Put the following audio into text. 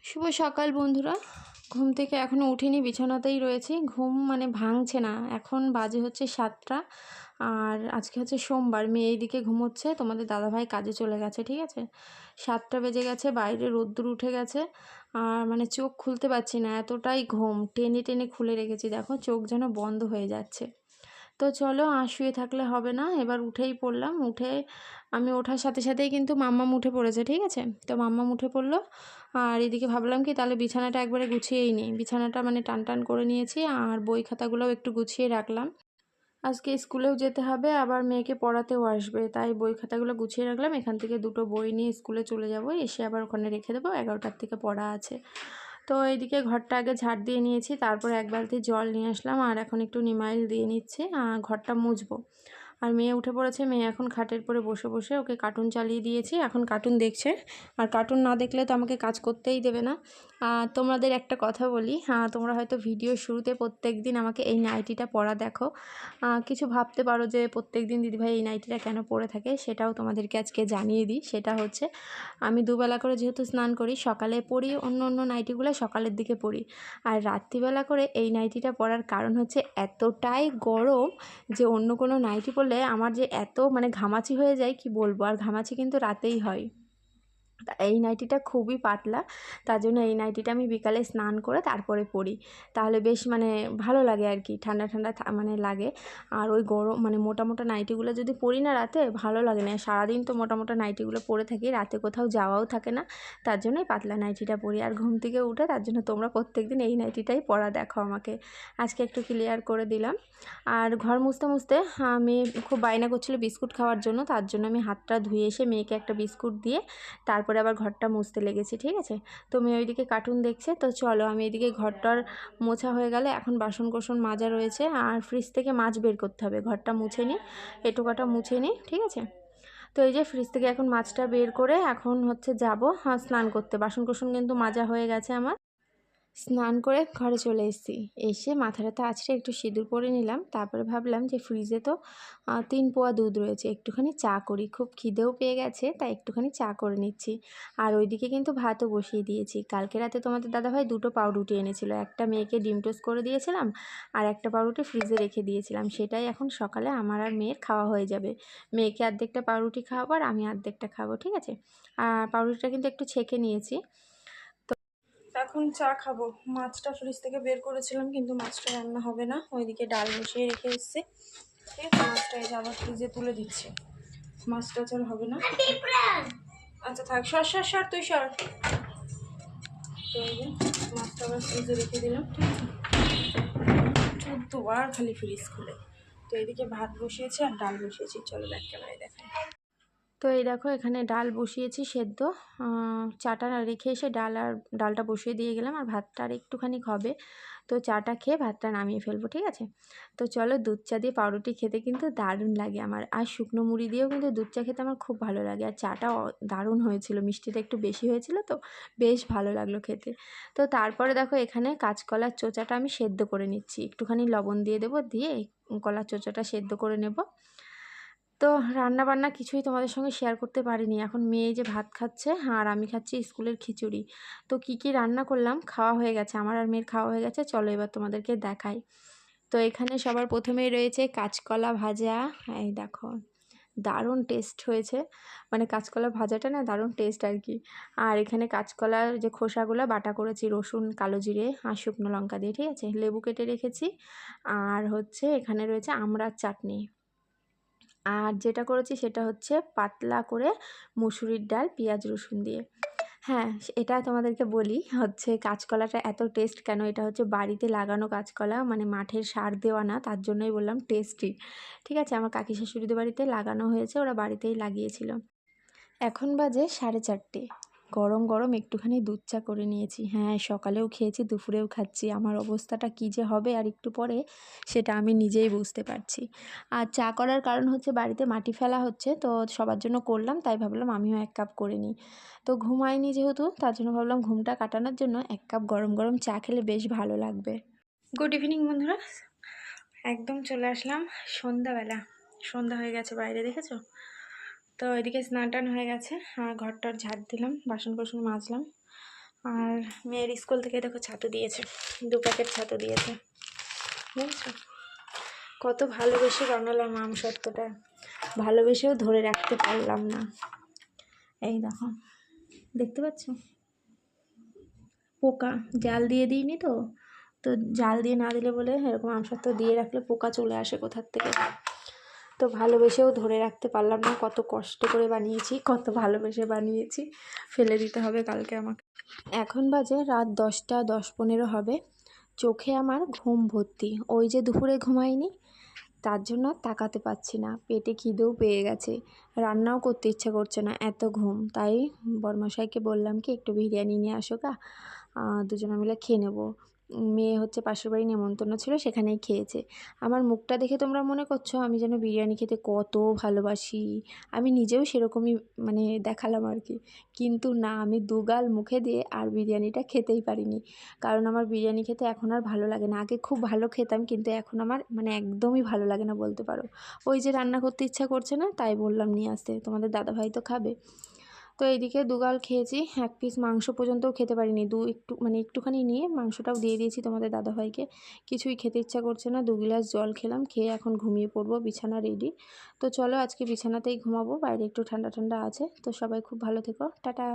শুভ সকাল বন্ধুরা। ঘুম থেকে এখনও উঠিনি, বিছানাতেই রয়েছি। ঘুম মানে ভাঙছে না। এখন বাজে হচ্ছে 7টা, আর আজকে হচ্ছে সোমবার। মেয়ে এইদিকে ঘুমোচ্ছে, তোমাদের দাদাভাই কাজে চলে গেছে। ঠিক আছে, 7টা বেজে গেছে, বাইরে রোদ্দুর উঠে গেছে। আর মানে চোখ খুলতে পারছি না, এতটাই ঘুম। টেনে টেনে খুলে রেখেছি, দেখো চোখ যেন বন্ধ হয়ে যাচ্ছে। তো চলো, আর শুয়ে থাকলে হবে না, এবার উঠেই পড়লাম। আমি ওঠার সাথে সাথেই কিন্তু মাম্মাম উঠে পড়েছে। ঠিক আছে, তো মাম্মাম উঠে পড়লো। আর এদিকে ভাবলাম কি, তাহলে বিছানাটা একবারে গুছিয়েই নিই। বিছানাটা মানে টান টান করে নিয়েছি, আর বই খাতাগুলোও একটু গুছিয়ে রাখলাম। আজকে স্কুলেও যেতে হবে, আবার মেয়েকে পড়াতেও আসবে, তাই বই খাতাগুলো গুছিয়ে রাখলাম। এখান থেকে দুটো বই নিয়ে স্কুলে চলে যাব, এসে আবার ওখানে রেখে দেবো। 11টার থেকে পড়া আছে। তো এইদিকে ঘরটা আগে ঝাড় দিয়ে নিয়েছি, তারপর এক বালতি জল নিয়ে আসলাম, আর এখন একটু নিমাইল দিয়ে নিচ্ছি, ঘরটা মুছবো। আর মেয়ে উঠে পড়েছে। মেয়ে এখন খাটের পরে বসে বসে, ওকে কার্টুন চালিয়ে দিয়েছি, এখন কার্টুন দেখছে। আর কার্টুন না দেখলে তো আমাকে কাজ করতেই দেবে না। তোমাদের একটা কথা বলি, তোমরা হয়তো ভিডিওর শুরুতে প্রত্যেক দিন আমাকে এই নাইটিটা পরা দেখো। কিছু ভাবতে পারো যে প্রত্যেক দিন দিদিভাই এই নাইটিটা কেন পরে থাকে, সেটাও তোমাদেরকে আজকে জানিয়ে দিই। সেটা হচ্ছে, আমি দুবেলা করে যেহেতু স্নান করি, সকালে পরি অন্য অন্য নাইটিগুলো সকালের দিকে পরি, আর রাত্রিবেলা করে এই নাইটিটা পরার কারণ হচ্ছে এতটাই গরম যে অন্য কোনো নাইটি পরলে আমার যে এত মানে ঘামাচি হয়ে যায় কি বলবো। আর ঘামাচি কিন্তু রাতেই হয়। এই নাইটিটা খুবই পাতলা, তার জন্য এই নাইটিটা আমি বিকালে স্নান করে তারপরে পরি। তাহলে বেশ মানে ভালো লাগে আর কি, ঠান্ডা ঠান্ডা মানে লাগে। আর ওই গরম মানে মোটা মোটা নাইটিগুলো যদি পরি না রাতে, ভালো লাগে না। সারাদিন তো মোটা মোটা নাইটিগুলো পরে থাকি, রাতে কোথাও যাওয়াও থাকে না, তার জন্যই পাতলা নাইটিটা পরি। আর ঘুম থেকে উঠে তার জন্য তোমরা প্রত্যেকদিন এই নাইটিটাই পরা দেখো আমাকে। আজকে একটু ক্লিয়ার করে দিলাম। আর ঘর মুছতে মুছতে মেয়ে খুব বায়না করছিল বিস্কুট খাওয়ার জন্য, তার জন্য আমি হাতটা ধুয়ে এসে মেয়েকে একটা বিস্কুট দিয়ে তারপরে আবার ঘরটা মুছতে লেগেছি। ঠিক আছে, তো মেয়ে ওইদিকে কার্টুন দেখছে। তো চলো, আমি এদিকে ঘরটার মোছা হয়ে গেলে এখন বাসন কোসন মাজা রয়েছে, আর ফ্রিজ থেকে মাছ বের করতে হবে। ঘরটা মুছে নিই, এটুকাটা মুছে নিই। ঠিক আছে, তো এই যে ফ্রিজ থেকে এখন মাছটা বের করে এখন হচ্ছে যাব স্নান করতে। বাসন কোসন কিন্তু মাজা হয়ে গেছে আমার। স্নান করে ঘরে চলে এসেছি, এসে মাথাটাতে আছড়ে একটু সিঁদুর পরে নিলাম। তারপরে ভাবলাম যে ফ্রিজে তো 3 পোয়া দুধ রয়েছে, একটুখানি চা করি। খুব খিদেও পেয়ে গেছে, তাই একটুখানি চা করে নিচ্ছি। আর ওইদিকে কিন্তু ভাতও বসিয়ে দিয়েছি। কালকে রাতে তোমাদের দাদাভাই 2টো পাউরুটি এনেছিল, একটা মেয়েকে ডিম টোস্ট করে দিয়েছিলাম, আর একটা পাউরুটি ফ্রিজে রেখে দিয়েছিলাম। সেটাই এখন সকালে আমার আর মেয়ের খাওয়া হয়ে যাবে। মেয়েকে অর্ধেকটা পাউরুটি খাওয়াবো, আর আমি অর্ধেকটা খাবো। ঠিক আছে, আর পাউরুটিটা কিন্তু একটু ছেঁকে নিয়েছি। এখন চা খাবো। মাছটা ফ্রিজ থেকে বের করেছিলাম, কিন্তু মাছটা রান্না হবে না, ওইদিকে ডাল বসিয়ে রেখে এসেছি। ঠিক আছে, মাছটা এই যে আবার ফ্রিজে তুলে দিচ্ছি। মাছটা চল হবে না। আচ্ছা থাক, সর সর সর, তুই সর। তো এই যে মাছটা আবার ফ্রিজে রেখে দিলাম। ঠিক আছে, 14বার খালি ফ্রিজ খুলে। তো এদিকে ভাত বসিয়েছি আর ডাল বসিয়েছি, চলো ব্যাক ক্যামেরায় দেখাই। তো এই দেখো, এখানে ডাল বসিয়েছি সেদ্ধ। চাটা রেখে এসে ডালটা বসিয়ে দিয়ে গেলাম, আর ভাতটা আর একটুখানি হবে। তো চাটা খেয়ে ভাতটা নামিয়ে ফেলবো। ঠিক আছে, তো চলো, দুধ চা দিয়ে পাউরুটি খেতে কিন্তু দারুণ লাগে আমার। আর শুকনো মুড়ি দিয়েও কিন্তু দুধ চা খেতে আমার খুব ভালো লাগে। আর চাটা দারুণ হয়েছিল, মিষ্টিটা একটু বেশি হয়েছিল, তো বেশ ভালো লাগলো খেতে। তো তারপরে দেখো, এখানে কাঁচকলার চোচাটা আমি সেদ্ধ করে নিচ্ছি। একটুখানি লবণ দিয়ে দেবো, দিয়ে কলার চোচাটা সেদ্ধ করে নেব। তো রান্না বান্না কিছুই তোমাদের সঙ্গে শেয়ার করতে পারিনি। এখন মেয়ে যে ভাত খাচ্ছে, আর আমি খাচ্ছি স্কুলের খিচুড়ি। তো কি কি রান্না করলাম, খাওয়া হয়ে গেছে আমার আর মেয়ের, খাওয়া হয়ে গেছে। চলো এবার তোমাদেরকে দেখাই। তো এখানে সবার প্রথমেই রয়েছে কাঁচকলা ভাজা। এই দেখো, দারুণ টেস্ট হয়েছে। মানে কাঁচকলা ভাজাটা না দারুণ টেস্ট আর কি। আর এখানে কাঁচকলার যে খোসাগুলো বাটা করেছি, রসুন, কালো জিরে আর শুকনো লঙ্কা দিয়ে। ঠিক আছে, লেবু কেটে রেখেছি। আর হচ্ছে এখানে রয়েছে আমড়ার চাটনি। আর যেটা করেছি সেটা হচ্ছে পাতলা করে মুসুরির ডাল, পেঁয়াজ রসুন দিয়ে। হ্যাঁ, এটা তোমাদেরকে বলি, হচ্ছে কাঁচকলাটা এত টেস্ট কেন, এটা হচ্ছে বাড়িতে লাগানো কাঁচকলা, মানে মাঠের সার দেওয়া না, তার জন্যই বললাম টেস্টি। ঠিক আছে, আমার কাকি শাশুড়িদের বাড়িতে লাগানো হয়েছে, ওরা বাড়িতেই লাগিয়েছিল। এখন বাজে 4:30। গরম গরম একটুখানি দুধ চা করে নিয়েছি। হ্যাঁ, সকালেও খেয়েছি, দুপুরেও খাচ্ছি। আমার অবস্থাটা কী যে হবে আর একটু পরে, সেটা আমি নিজেই বুঝতে পারছি। আর চা করার কারণ হচ্ছে বাড়িতে মাটি ফেলা হচ্ছে, তো সবার জন্য করলাম, তাই ভাবলাম আমিও 1 কাপ করে নিই। তো ঘুমাইনি যেহেতু, তার জন্য ভাবলাম ঘুমটা কাটানোর জন্য 1 কাপ গরম গরম চা খেলে বেশ ভালো লাগবে। গুড ইভিনিং বন্ধুরা, একদম চলে আসলাম সন্ধ্যাবেলা। সন্ধ্যা হয়ে গেছে বাইরে, দেখেছো? তো এদিকে স্নান টান হয়ে গেছে, আর ঘরটার ঝাড় দিলাম, বাসন কোসন মাজলাম। আর মেয়ের স্কুল থেকে দেখো ছাতু দিয়েছে, 2 প্যাকেট ছাতু দিয়েছে, বুঝছো? কত ভালোবেসে বানালাম আম সত্ত্বটা, ভালোবেসেও ধরে রাখতে পারলাম না। এই দেখো, দেখতে পাচ্ছ পোকা, জাল দিয়ে দিইনি তো, তো জাল দিয়ে না দিলে বলে এরকম আমসত্ত্ব দিয়ে রাখলে পোকা চলে আসে কোথার থেকে। তো ভালোবেসেও ধরে রাখতে পারলাম না, কত কষ্ট করে বানিয়েছি, কত ভালোবেসে বানিয়েছি, ফেলে দিতে হবে কালকে আমাকে। এখন বাজে রাত 10টা 10-15 হবে, চোখে আমার ঘুম ভর্তি, ওই যে দুপুরে ঘুমাইনি তার জন্য তাকাতে পাচ্ছি না, পেটে খিদেও পেয়ে গেছে, রান্নাও করতে ইচ্ছা করছে না, এত ঘুম। তাই বরমশাইকে বললাম কি একটু বিরিয়ানি নিয়ে আসো গা, দুজনে মিলে খেয়ে নেবো। মেয়ে হচ্ছে পাশের বাড়ি নেমন্তন্ন ছিল, সেখানেই খেয়েছে। আমার মুখটা দেখে তোমরা মনে করছো আমি যেন বিরিয়ানি খেতে কত ভালোবাসি, আমি নিজেও সেরকমই মানে দেখালাম আর কি, কিন্তু না, আমি দুগাল মুখে দিয়ে আর বিরিয়ানিটা খেতেই পারিনি, কারণ আমার বিরিয়ানি খেতে এখন আর ভালো লাগে না। আগে খুব ভালো খেতাম, কিন্তু এখন আমার মানে একদমই ভালো লাগে না বলতে পারো। ওই যে রান্না করতে ইচ্ছা করছে না, তাই বললাম নিয়ে আসতে, তোমাদের দাদাভাই তো খাবে। তো এইদিকে দুগাল খেয়েছি, 1 পিস মাংস পর্যন্তও খেতে পারিনি, একটুখানি নিয়ে মাংসটাও দিয়ে দিয়েছি তোমাদের দাদাভাইকে। কিছুই খেতে ইচ্ছা করছে না, 2 গ্লাস জল খেলাম, খেয়ে এখন ঘুমিয়ে পড়বো, বিছানা রেডি। তো চলো আজকে বিছানাতেই ঘুমাবো, বাইরে একটু ঠান্ডা ঠান্ডা আছে। তো সবাই খুব ভালো থেকো, টাটা।